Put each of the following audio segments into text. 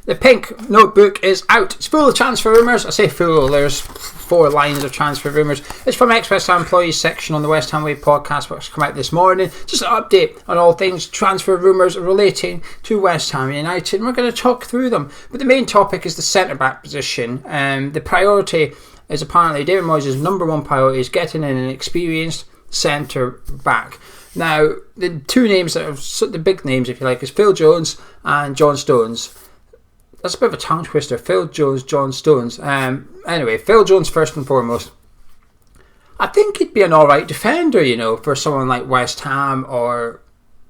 The pink notebook is out. It's full of transfer rumours. I say full, there's 4 lines of transfer rumours. It's from ex-West Ham employees section on the West Ham Way podcast, which come out this morning. Just an update on all things transfer rumours relating to West Ham United. And we're going to talk through them. But the main topic is the centre-back position. The priority is apparently David Moyes' number one priority is getting in an experienced centre-back. Now, the two names that are the big names, if you like, is Phil Jones and John Stones. That's a bit of a tongue twister. Phil Jones, John Stones. Anyway, Phil Jones first and foremost. I think he'd be an alright defender, you know, for someone like West Ham or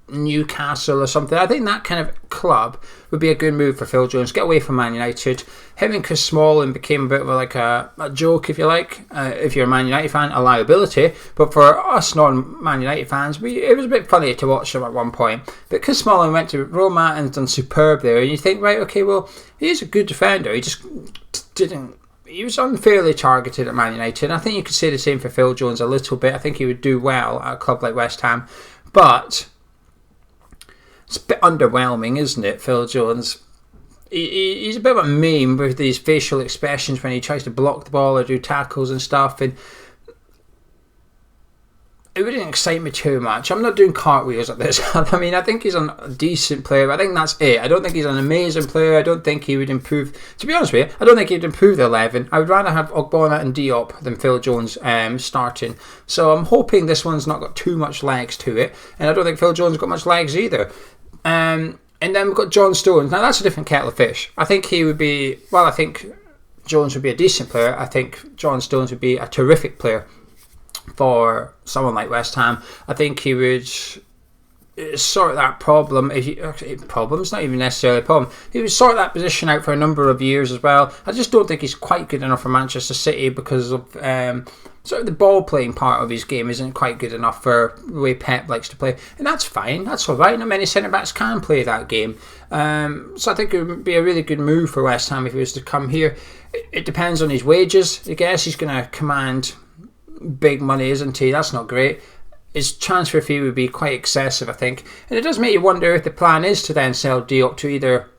Newcastle or something. I think that kind of club would be a good move for Phil Jones. Get away from Man United. Him and Chris Smalling became a bit of like a joke, if you like. If you're a Man United fan, a liability. But for us non-Man United fans, it was a bit funny to watch them at one point. But Chris Smalling went to Roma and done superb there. And you think, right, okay, well, he is a good defender. He just didn't. He was unfairly targeted at Man United. And I think you could say the same for Phil Jones a little bit. I think he would do well at a club like West Ham. But it's a bit underwhelming, isn't it, Phil Jones? He's a bit of a meme with these facial expressions when he tries to block the ball or do tackles and stuff, and it wouldn't excite me too much. I'm not doing cartwheels at this. I mean, I think he's a decent player. I think that's it. I don't think he's an amazing player. I don't think he would improve. To be honest with you, I don't think he'd improve the 11. I would rather have Ogbonna and Diop than Phil Jones starting. So I'm hoping this one's not got too much legs to it, and I don't think Phil Jones has got much legs either. And then we've got John Stones. Now that's a different kettle of fish. I think he would be, well, I think Jones would be a decent player. I think John Stones would be a terrific player for someone like West Ham. I think he would sort that problem. Problem's not even necessarily a problem. He would sort that position out for a number of years as well. I just don't think he's quite good enough for Manchester City because of sort of the ball playing part of his game isn't quite good enough for the way Pep likes to play, and that's fine. That's all right. Not many centre backs can play that game. So I think it would be a really good move for West Ham if he was to come here. It depends on his wages. I guess he's going to command big money, isn't he? That's not great. His transfer fee would be quite excessive, I think. And it does make you wonder if the plan is to then sell Diop to either,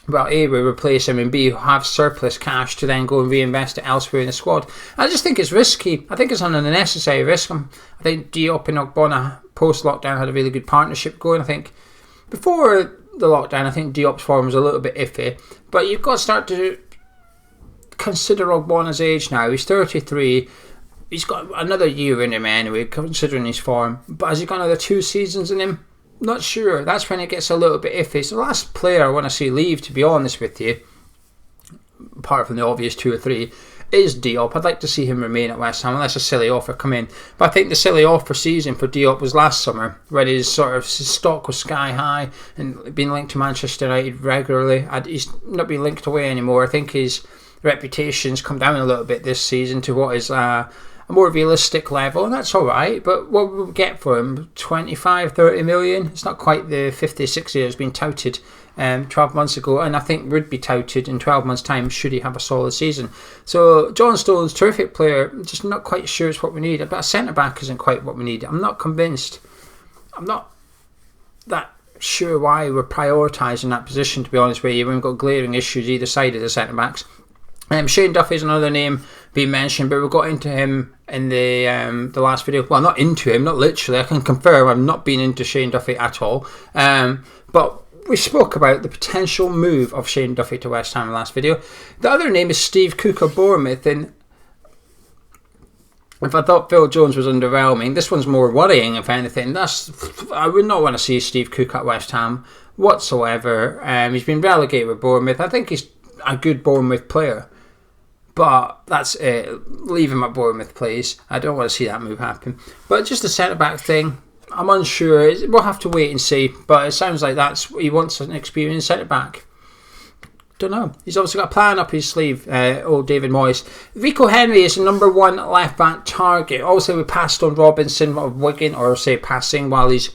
well, A, we replace him, and B, have surplus cash to then go and reinvest it elsewhere in the squad. I just think it's risky. I think it's an unnecessary risk. I think Diop and Ogbonna post-lockdown had a really good partnership going. I think before the lockdown, I think Diop's form was a little bit iffy. But you've got to start to consider Ogbonna's age now. He's 33. He's got another year in him anyway, considering his form. But has he got another 2 seasons in him? Not sure. That's when it gets a little bit iffy. So the last player I want to see leave, to be honest with you, apart from the obvious 2 or 3, is Diop. I'd like to see him remain at West Ham unless a silly offer come in. But I think the silly offer season for Diop was last summer, when his stock was sky high and being linked to Manchester United regularly. He's not been linked away anymore. I think his reputation's come down a little bit this season to what is a more realistic level, and that's alright. But what will we get for him? 25, 30 million? It's not quite the 50, 60 that's been touted 12 months ago, and I think would be touted in 12 months' time should he have a solid season. So John Stones, terrific player, just not quite sure it's what we need. But a centre-back isn't quite what we need. I'm not convinced. I'm not that sure why we're prioritising that position, to be honest with you, when we've got glaring issues either side of the centre-backs. Shane Duffy is another name being mentioned, but we got into him in the last video. Well, not into him, not literally. I can confirm I've not been into Shane Duffy at all. But we spoke about the potential move of Shane Duffy to West Ham in the last video. The other name is Steve Cook of Bournemouth, and if I thought Phil Jones was underwhelming, this one's more worrying, if anything. I would not want to see Steve Cook at West Ham whatsoever. He's been relegated with Bournemouth. I think he's a good Bournemouth player. But that's it. Leave him at Bournemouth, please. I don't want to see that move happen. But just the centre-back thing, I'm unsure. We'll have to wait and see. But it sounds like he wants an experienced centre-back. Don't know. He's obviously got a plan up his sleeve, old David Moyes. Rico Henry is the number 1 left-back target. Also, we passed on Robinson of Wigan, or say passing, while he's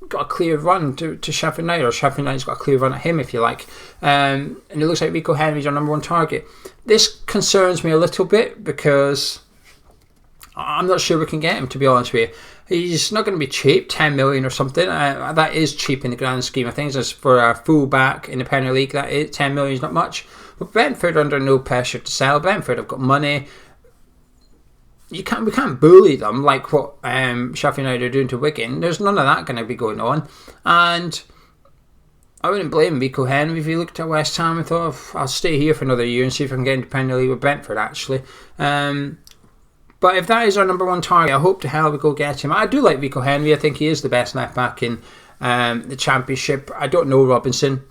got a clear run to Sheffield United, or Sheffield United's got a clear run at him, if you like. And it looks like Rico Henry's our number 1 target. This concerns me a little bit because I'm not sure we can get him, to be honest with you. He's not going to be cheap, 10 million or something. That is cheap in the grand scheme of things. As for a full-back in the Premier League, that is 10 million is not much. But Brentford are under no pressure to sell. Brentford have got money. We can't bully them like what Sheffield United are doing to Wigan. There's none of that going to be going on. And I wouldn't blame Rico Henry if he looked at West Ham and thought, I'll stay here for another year and see if I can get into Premier League with Brentford, actually. But if that is our number one target, I hope to hell we go get him. I do like Rico Henry. I think he is the best left back in the Championship. I don't know Robinson.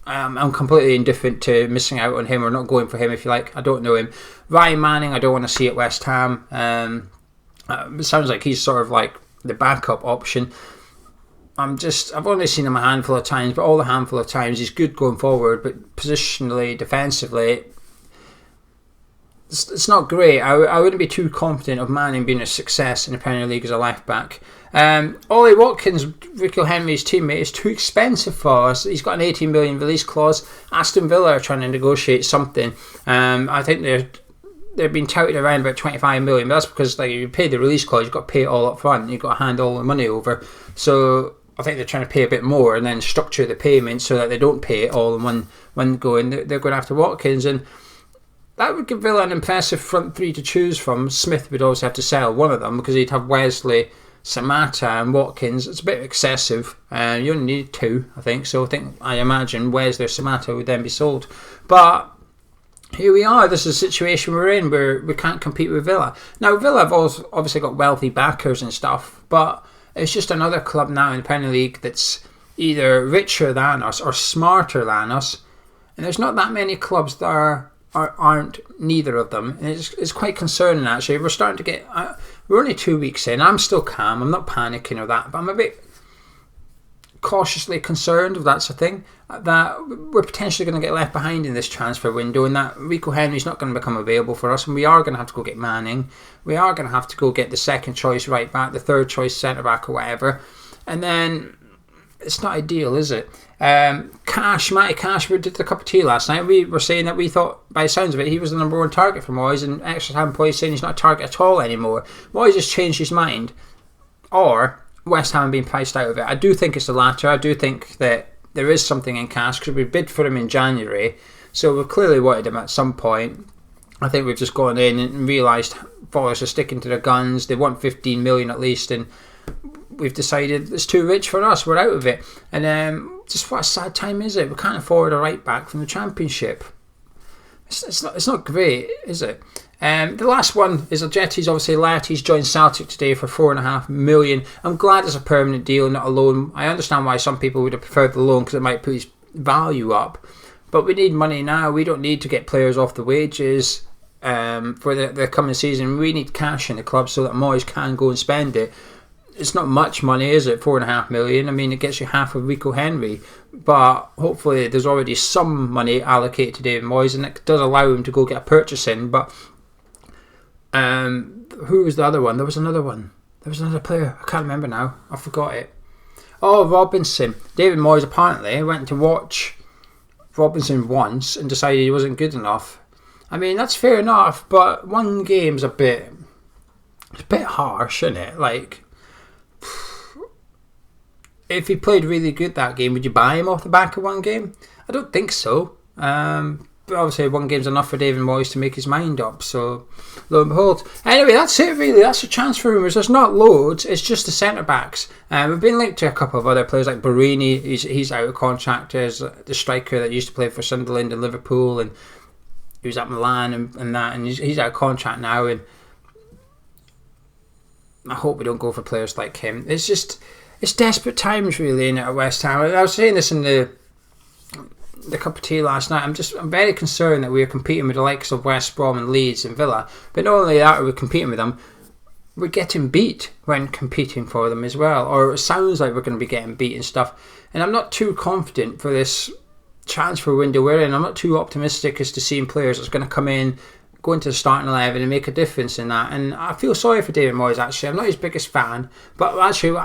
I'm completely indifferent to missing out on him or not going for him, if you like. I don't know him. Ryan Manning, I don't want to see at West Ham. It sounds like he's sort of like the backup option. I've only seen him a handful of times, but all the handful of times he's good going forward, but positionally, defensively, it's not great. I wouldn't be too confident of Manning being a success in the Premier League as a left back. Ollie Watkins, Rico Henry's teammate, is too expensive for us. He's got an 18 million release clause. Aston Villa are trying to negotiate something. I think they're being touted around about 25 million, but that's because you pay the release clause, you've got to pay it all up front, you've got to hand all the money over. So I think they're trying to pay a bit more and then structure the payment so that they don't pay it all in one go, and they're going after Watkins, and that would give Villa an impressive front three to choose from. Smith would always have to sell one of them because he'd have Wesley, Samatta and Watkins. It's a bit excessive. You only need two, I think. So I imagine Wesley or Samatta would then be sold. But here we are. This is a situation we're in where we can't compete with Villa. Now, Villa have also obviously got wealthy backers and stuff, but it's just another club now in the Premier League that's either richer than us or smarter than us. And there's not that many clubs that aren't neither of them, and it's quite concerning actually. We're starting to get we're only 2 weeks in. I'm still calm, I'm not panicking or that, but I'm a bit cautiously concerned, if that's a thing, that we're potentially going to get left behind in this transfer window, and that Rico Henry's not going to become available for us, and we are going to have to go get Manning, we are going to have to go get the second choice right back, the third choice centre back or whatever, and then it's not ideal, is it? Matty Cash, we did the cup of tea last night. We were saying that we thought, by the sounds of it, he was the number one target for Moyes, and extra time Moyes saying he's not a target at all anymore. Moyes has changed his mind, or West Ham being priced out of it. I do think it's the latter. I do think that there is something in Cash because we bid for him in January, so we clearly wanted him at some point. I think we've just gone in and realised Forest are sticking to their guns. They want 15 million at least, and we've decided it's too rich for us. We're out of it. And just what a sad time is it? We can't afford a right back from the Championship. It's not great, is it? The last one is Ajeti's obviously left. He's joined Celtic today for 4.5 million. I'm glad it's a permanent deal, not a loan. I understand why some people would have preferred the loan because it might put his value up. But we need money now. We don't need to get players off the wages for the coming season. We need cash in the club so that Moyes can go and spend it. It's not much money, is it? 4.5 million. I mean, it gets you half of Rico Henry, but hopefully there's already some money allocated to David Moyes, and it does allow him to go get a purchase in. But who was the other one? There was another one. There was another player. I can't remember now. I forgot it. Oh, Robinson. David Moyes apparently went to watch Robinson once and decided he wasn't good enough. I mean, that's fair enough, but one game's a bit harsh, isn't it? Like, if he played really good that game, would you buy him off the back of one game? I don't think so. But obviously one game's enough for David Moyes to make his mind up. So, lo and behold. Anyway, that's it really. That's the transfer rumours. There's not loads. It's just the centre-backs. We've been linked to a couple of other players like Barini. He's out of contract as the striker that used to play for Sunderland and Liverpool. And he was at Milan and that. And he's out of contract now. And I hope we don't go for players like him. It's desperate times really in at West Ham. I was saying this in the cup of tea last night. I'm very concerned that we're competing with the likes of West Brom and Leeds and Villa. But not only that are we competing with them, we're getting beat when competing for them as well. Or it sounds like we're going to be getting beat and stuff. And I'm not too confident for this transfer window we're in. I'm not too optimistic as to seeing players that's going to come in, go into the starting 11 and make a difference in that. And I feel sorry for David Moyes actually. I'm not his biggest fan, but actually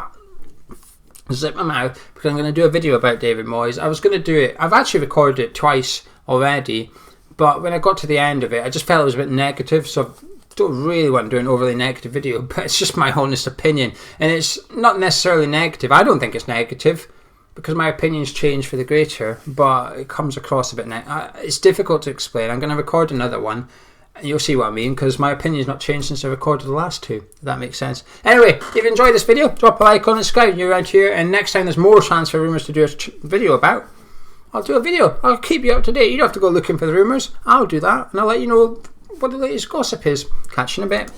zip my mouth because I'm going to do a video about David Moyes. I was going to do it. I've actually recorded it twice already, but when I got to the end of it, I just felt it was a bit negative, so I've don't really want to do an overly negative video, but it's just my honest opinion, and it's not necessarily negative. I don't think it's negative, because my opinions change for the greater, but it comes across a bit it's difficult to explain. I'm going to record another one, and you'll see what I mean, because my opinion's not changed since I recorded the last two, if that makes sense. Anyway, if you enjoyed this video, drop a like, comment, subscribe, you're around here, and next time there's more transfer rumours to do a video about, I'll do a video. I'll keep you up to date. You don't have to go looking for the rumours. I'll do that, and I'll let you know what the latest gossip is. Catch you in a bit.